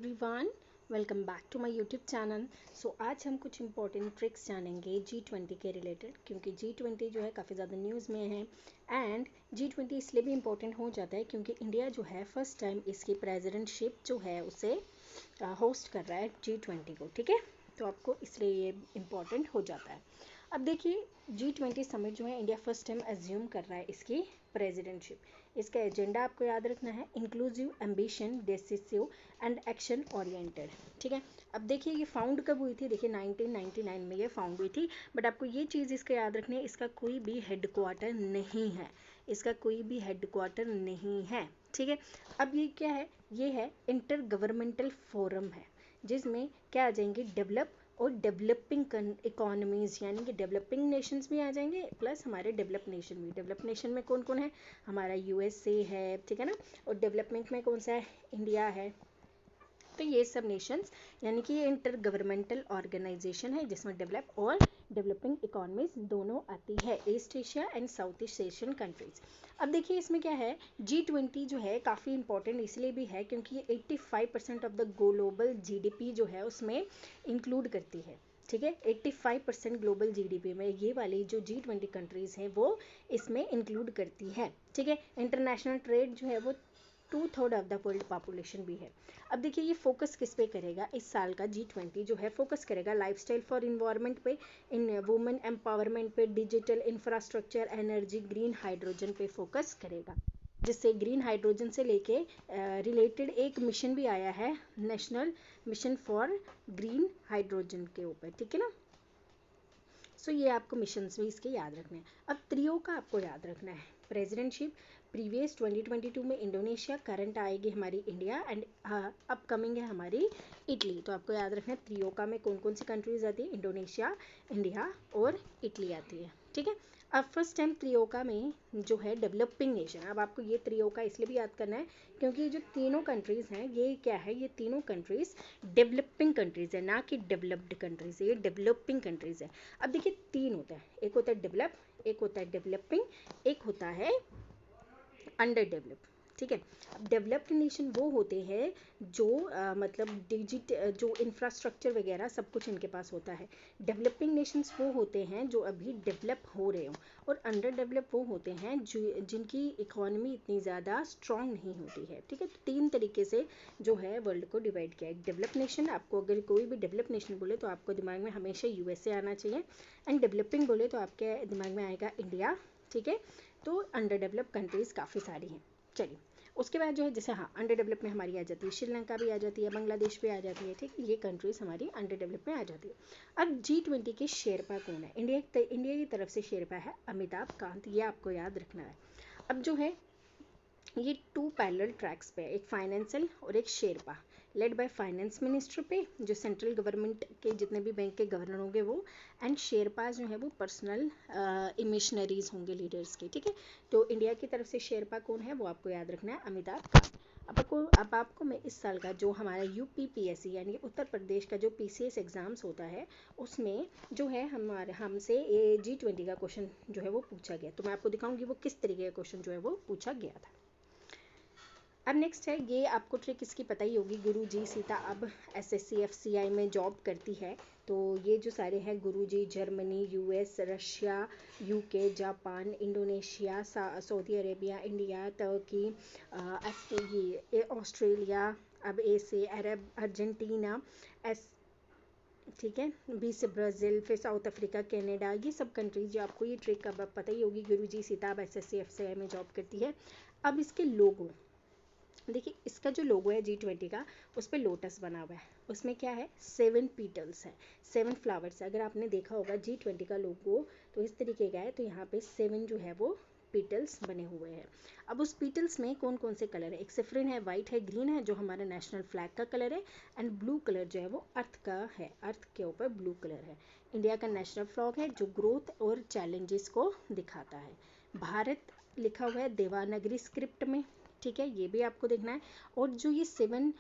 Everyone, welcome back to my YouTube channel. आज हम कुछ इंपॉर्टेंट ट्रिक्स जानेंगे G20 के रिलेटेड, क्योंकि G20 जो है काफ़ी ज़्यादा न्यूज़ में है। एंड G20 इसलिए भी इम्पोर्टेंट हो जाता है क्योंकि इंडिया जो है फर्स्ट टाइम इसकी प्रेसिडेंटशिप जो है उसे होस्ट कर रहा है G20 को। ठीक है, तो आपको इसलिए ये इम्पोर्टेंट हो जाता है। अब देखिए, G20 समिट जो है इंडिया फर्स्ट टाइम एज्यूम कर रहा है इसकी प्रेसिडेंटशिप। इसका एजेंडा आपको याद रखना है, inclusive, ambition, decisive and action oriented. ठीक है, अब देखिए ये फाउंड कब हुई थी। देखिए 1999 में ये फाउंड हुई थी। बट आपको ये चीज़ इसका याद रखनी है, इसका कोई भी हेडक्वार्टर नहीं है। इसका कोई भी हेडक्वार्टर नहीं है। ठीक है, अब ये क्या है, ये है इंटर गवर्नमेंटल फोरम है, जिसमें क्या आ जाएंगे, डेवलप और डेवलपिंग इकोनॉमीज़, यानी कि डेवलपिंग नेशंस भी आ जाएंगे प्लस हमारे डेवलप नेशन भी। डेवलप नेशन में कौन कौन है, हमारा USA है, ठीक है ना। और डेवलपमेंट में कौन सा है, इंडिया है। तो ये सब नेशंस, यानी कि ये इंटर गवर्नमेंटल ऑर्गेनाइजेशन है जिसमें डेवलप और डेवलपिंग इकोनॉमीज दोनों आती है, east Asia and south east Asian countries. अब देखिए इसमें क्या है, G20 जो है काफ़ी इंपॉर्टेंट इसलिए भी है क्योंकि ये 85% ऑफ द ग्लोबल GDP जो है उसमें इंक्लूड करती है। ठीक है, 85% ग्लोबल GDP में ये वाली जो G20 कंट्रीज़ हैं वो इसमें इंक्लूड करती है। ठीक है, इंटरनेशनल ट्रेड जो है वो 2/3 ऑफ द वर्ल्ड पॉपुलेशन भी है। अब देखिए ये फोकस किस पे करेगा, इस साल का G20 जो है फोकस करेगा लाइफस्टाइल फॉर इन्वायरमेंट पे, इन वुमेन एम्पावरमेंट पे, digital infrastructure, energy, green hydrogen पे फोकस करेगा। जिससे ग्रीन हाइड्रोजन से लेके रिलेटेड एक मिशन भी आया है, national mission for green hydrogen के ऊपर। ठीक है ना। ये आपको मिशंस भी इसके याद रखने हैं। अब त्रियो का आपको याद रखना है, प्रेसिडेंटशिप प्रीवियस 2022 में इंडोनेशिया, करंट आएगी हमारी इंडिया एंड अपकमिंग है हमारी इटली। तो आपको याद रखना है त्रियोका में कौन कौन सी कंट्रीज आती है, इंडोनेशिया, इंडिया और इटली आती है। ठीक है, अब फर्स्ट टाइम त्रियोका में जो है डेवलपिंग नेशन। अब आपको ये त्रियोका इसलिए भी याद करना है क्योंकि जो तीनों कंट्रीज़ हैं ये क्या है, ये तीनों कंट्रीज़ डेवलपिंग कंट्रीज़ है, ना कि डेवलप्ड कंट्रीज़ है, ये डेवलपिंग कंट्रीज़ है। अब देखिए तीन होता है, एक होता है डेवलप, एक होता है डेवलपिंग, एक होता है अंडर डेवलप। ठीक है, अब डेवलप्ड नेशन वो होते हैं जो मतलब जो इंफ्रास्ट्रक्चर वगैरह सब कुछ इनके पास होता है। डेवलपिंग नेशंस वो होते हैं जो अभी डेवलप हो रहे हो, और अंडर डेवलप वो होते हैं जो जिनकी इकोनॉमी इतनी ज़्यादा स्ट्रांग नहीं होती है। ठीक है, तो तीन तरीके से जो है वर्ल्ड को डिवाइड किया है। डेवलप नेशन, आपको अगर कोई भी डेवलप नेशन बोले तो आपको दिमाग में हमेशा USA आना चाहिए, एंड डेवलपिंग बोले तो आपके दिमाग में आएगा इंडिया। ठीक है, तो अंडर डेवलप कंट्रीज़ काफ़ी सारी हैं। चलिए उसके बाद जो है, जैसे हाँ अंडर डेवलप में हमारी आ जाती है श्रीलंका भी आ जाती है, बांग्लादेश भी आ जाती है। ठीक है, ये कंट्रीज़ हमारी अंडर डेवलप में आ जाती है। अब G20 के शेरपा कौन है, इंडिया की तरफ से शेरपा है अमिताभ कांत, ये आपको याद रखना है। अब जो है ये 2 पैरेलल ट्रैक्स पे है, एक फाइनेंशियल और एक Sherpa, led by finance minister पे, जो सेंट्रल गवर्नमेंट के जितने भी बैंक के गवर्नर होंगे वो, एंड शेरपा जो है वो पर्सनल मिशनरीज होंगे लीडर्स के। ठीक है, तो इंडिया की तरफ से शेरपा कौन है वो आपको याद रखना है, अमिताभ कांत। अब आपको मैं इस साल का जो हमारा UPPSC यानी उत्तर प्रदेश का जो PCS एग्ज़ाम्स होता है उसमें जो है हमसे ये G20 का क्वेश्चन जो है वो पूछा गया, तो मैं आपको दिखाऊंगी वो किस तरीके का क्वेश्चन जो है वो पूछा गया था। अब नेक्स्ट है, ये आपको ट्रिक इसकी पता ही होगी, गुरुजी सीता अब SSC FCI में जॉब करती है। तो ये जो सारे हैं गुरुजी, Germany, US, Russia, UK, Japan, Indonesia, Saudi Arabia, India, तुर्की, ये ऑस्ट्रेलिया, अब A से अरब, अर्जेंटीना, एस, ठीक है, B से ब्राज़ील, फिर साउथ अफ्रीका, कनाडा, ये सब कंट्रीज जो आपको ये ट्रिक अब पता ही होगी। गुरुजी सीता अब SSC FCI में जॉब करती है। अब इसके लोगों, देखिए इसका जो लोगो है G20 का, उस पर लोटस बना हुआ है, उसमें क्या है, 7 पीटल्स है, 7 फ्लावर्स है। अगर आपने देखा होगा G20 का लोगो तो इस तरीके का है, तो यहाँ पे 7 जो है वो पीटल्स बने हुए हैं। अब उस पीटल्स में कौन कौन से कलर है, एक सफरिन है, वाइट है, ग्रीन है जो हमारा नेशनल फ्लैग का कलर है, एंड ब्लू कलर जो है वो अर्थ का है, अर्थ के ऊपर ब्लू कलर है। इंडिया का नेशनल फ्लैग है जो ग्रोथ और चैलेंजेस को दिखाता है। भारत लिखा हुआ है देवनागरी स्क्रिप्ट में। ठीक है, ये भी आपको देखना है। और जो ये 7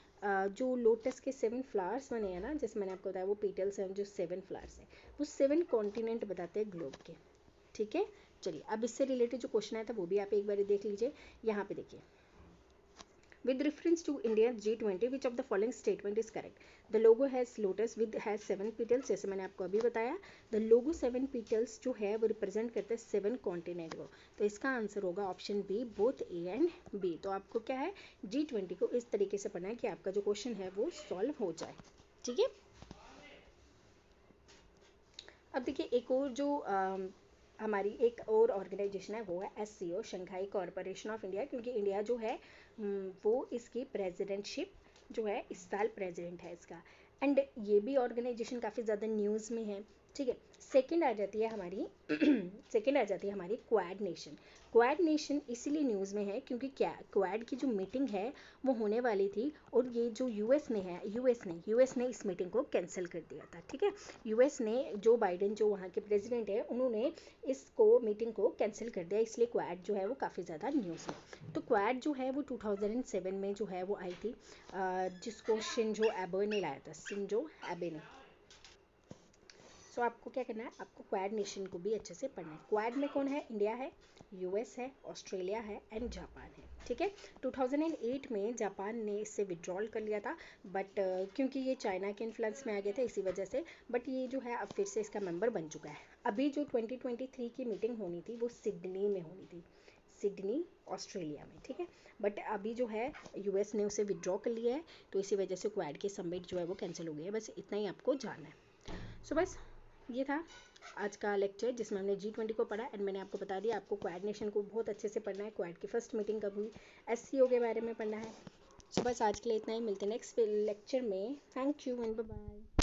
जो लोटस के 7 फ्लावर्स बने हैं ना, जैसे मैंने आपको बताया वो पीटल्स हैं, जो 7 फ्लावर्स हैं वो 7 कॉन्टिनेंट बताते हैं ग्लोब के। ठीक है, चलिए अब इससे रिलेटेड जो क्वेश्चन आया था वो भी आप एक बार देख लीजिए। यहाँ पे देखिए, with reference to India's G20, which of the following statement is correct? The logo has lotus with has 7 petals, जैसे मैंने आपको अभी बताया. The logo 7 petals जो है वो रिप्रेजेंट करते हैं 7 कॉन्टिनेंट को. तो इसका आंसर होगा option B, both A and B. तो आपको क्या है, G20 को इस तरीके से पढ़ना है कि आपका जो क्वेश्चन है वो सॉल्व हो जाए. ठीक है. अब देखिए एक और जो हमारी एक और ऑर्गेनाइजेशन है वो है SCO, Shanghai corporation of India, क्योंकि इंडिया जो है वो इसकी प्रेसिडेंटशिप जो है इस साल प्रेसिडेंट है इसका. एंड ये भी ऑर्गेनाइजेशन काफ़ी ज़्यादा न्यूज़ में है. ठीक है. सेकंड आ जाती है हमारी सेकंड आ जाती है हमारी क्वाड नेशन. क्वाड नेशन इसीलिए न्यूज़ में है क्योंकि क्या क्वाड की जो मीटिंग है वो होने वाली थी, और ये जो यूएस ने इस मीटिंग को कैंसिल कर दिया था. ठीक है. यूएस ने, जो बाइडेन जो वहाँ के प्रेसिडेंट है, उन्होंने इसको मीटिंग को कैंसिल कर दिया, इसलिए क्वाड जो है वो काफ़ी ज़्यादा न्यूज़ में. तो क्वाड जो है वो 2007 में जो है वो आई थी, जिसको शिंजो एबे ने लाया था, शिंजो एबे ने. सो आपको क्या करना है, आपको क्वाड नेशन को भी अच्छे से पढ़ना है. क्वाड में कौन है, इंडिया है, यूएस है, ऑस्ट्रेलिया है एंड जापान है. ठीक है. 2008 में जापान ने इससे विड्रॉल कर लिया था, बट क्योंकि ये चाइना के इन्फ्लुएंस में आ गए थे इसी वजह से, बट ये जो है अब फिर से इसका मेंबर बन चुका है. अभी जो 2023 की मीटिंग होनी थी वो सिडनी में होनी थी, सिडनी ऑस्ट्रेलिया में. ठीक है. बट अभी जो है यूएस ने उसे विड्रॉ कर लिया है, तो इसी वजह से क्वाड के समिट जो है वो कैंसिल हो गई है. बस इतना ही आपको जानना है. सो बस ये था आज का लेक्चर जिसमें हमने G20 को पढ़ा, एंड मैंने आपको बता दिया आपको क्वाड नेशन को बहुत अच्छे से पढ़ना है, क्वाड की फर्स्ट मीटिंग कब हुई, SCO के बारे में पढ़ना है. सो बस आज के लिए इतना ही, मिलते हैं नेक्स्ट लेक्चर में. Thank you and bye bye.